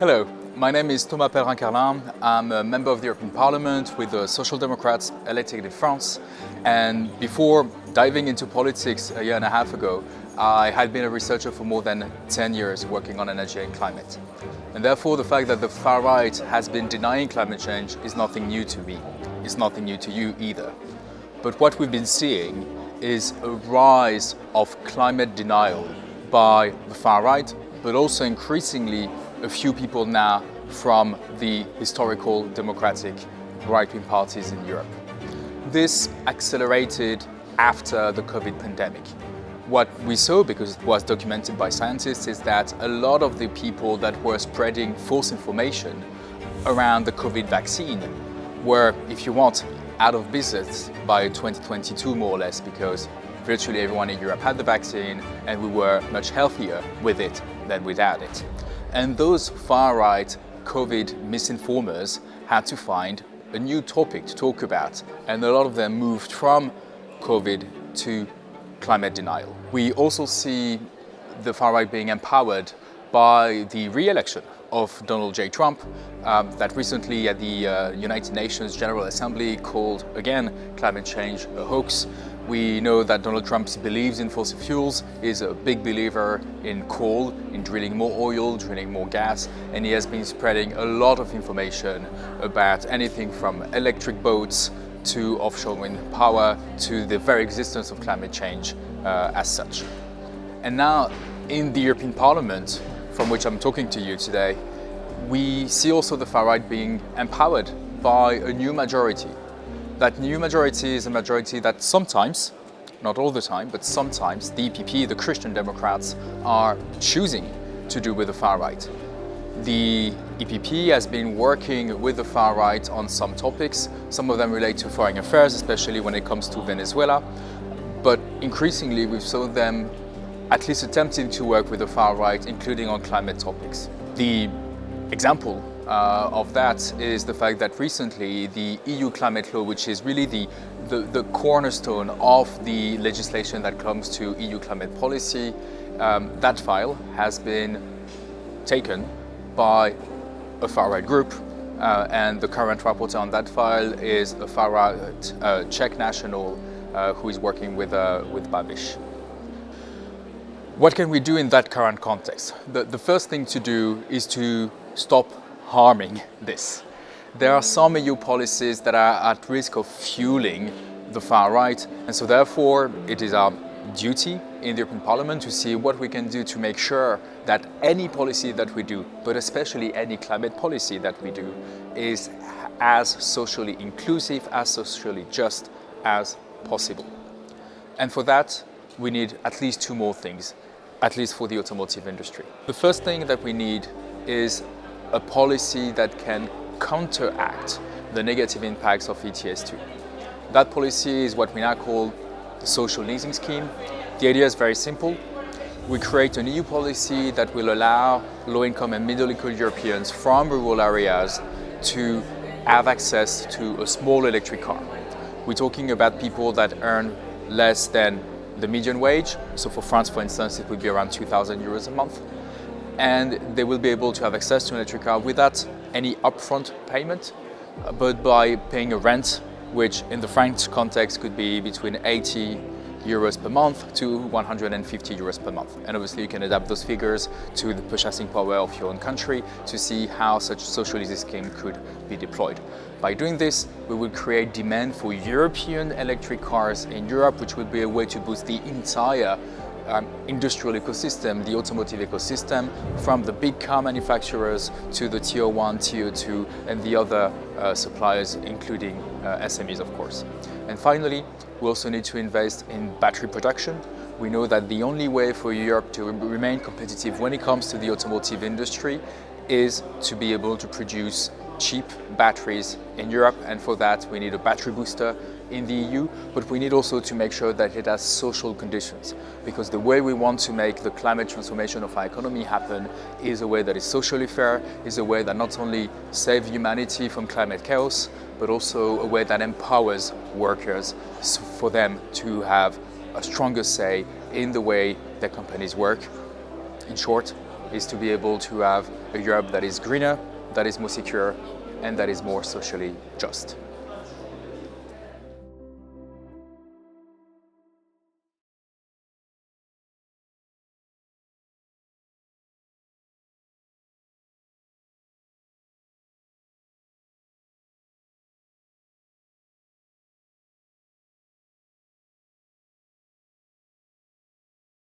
Hello, my name is Thomas Pellerin-Carlin. I'm a member of the European Parliament with the Social Democrats elected in France. And before diving into politics a year and a half ago, I had been a researcher for more than 10 years working on energy and climate. And therefore, the fact that the far right has been denying climate change is nothing new to me. It's nothing new to you either. But what we've been seeing is a rise of climate denial by the far right, but also increasingly a few people now from the historical democratic right-wing parties in Europe. This accelerated after the COVID pandemic. What we saw, because it was documented by scientists, is that a lot of the people that were spreading false information around the COVID vaccine were, if you want, out of business by 2022 more or less, because virtually everyone in Europe had the vaccine and we were much healthier with it than without it. And those far-right COVID misinformers had to find a new topic to talk about, and a lot of them moved from COVID to climate denial. We also see the far-right being empowered by the re-election of Donald J. Trump, that recently at the United Nations General Assembly called again climate change a hoax. We know that Donald Trump believes in fossil fuels, is a big believer in coal, in drilling more oil, drilling more gas, and he has been spreading a lot of information about anything from electric boats to offshore wind power to the very existence of climate change as such. And now in the European Parliament, from which I'm talking to you today, we see also the far right being empowered by a new majority. That new majority is a majority that sometimes, not all the time, but sometimes the EPP, the Christian Democrats, are choosing to do with the far right. The EPP has been working with the far right on some topics. Some of them relate to foreign affairs, especially when it comes to Venezuela. But increasingly, we've seen them at least attempting to work with the far right, including on climate topics. The example of that is the fact that recently the EU climate law, which is really the cornerstone of the legislation that comes to EU climate policy, that file has been taken by a far-right group, and the current rapporteur on that file is a far-right Czech national who is working with Babiš. What can we do in that current context? The first thing to do is to stop harming this. There are some EU policies that are at risk of fueling the far right, and so therefore it is our duty in the European Parliament to see what we can do to make sure that any policy that we do, but especially any climate policy that we do, is as socially inclusive, as socially just as possible. And for that, we need at least two more things, at least for the automotive industry. The first thing that we need is a policy that can counteract the negative impacts of ETS2. That policy is what we now call the social leasing scheme. The idea is very simple. We create an EU policy that will allow low-income and middle-income Europeans from rural areas to have access to a small electric car. We're talking about people that earn less than the median wage. So for France, for instance, it would be around 2,000 euros a month. And they will be able to have access to an electric car without any upfront payment, but by paying a rent, which in the French context could be between 80 euros per month to 150 euros per month. And obviously you can adapt those figures to the purchasing power of your own country to see how such a social leasing scheme could be deployed. By doing this, we will create demand for European electric cars in Europe, which would be a way to boost the entire industrial ecosystem, the automotive ecosystem, from the big car manufacturers to the tier 1, tier 2, and the other suppliers, including SMEs, of course. And finally, we also need to invest in battery production. We know that the only way for Europe to remain competitive when it comes to the automotive industry is to be able to produce cheap batteries in Europe, and for that we need a battery booster in the EU, but we need also to make sure that it has social conditions, because the way we want to make the climate transformation of our economy happen is a way that is socially fair, is a way that not only saves humanity from climate chaos, but also a way that empowers workers for them to have a stronger say in the way their companies work. In short, is to be able to have a Europe that is greener, that is more secure, and that is more socially just.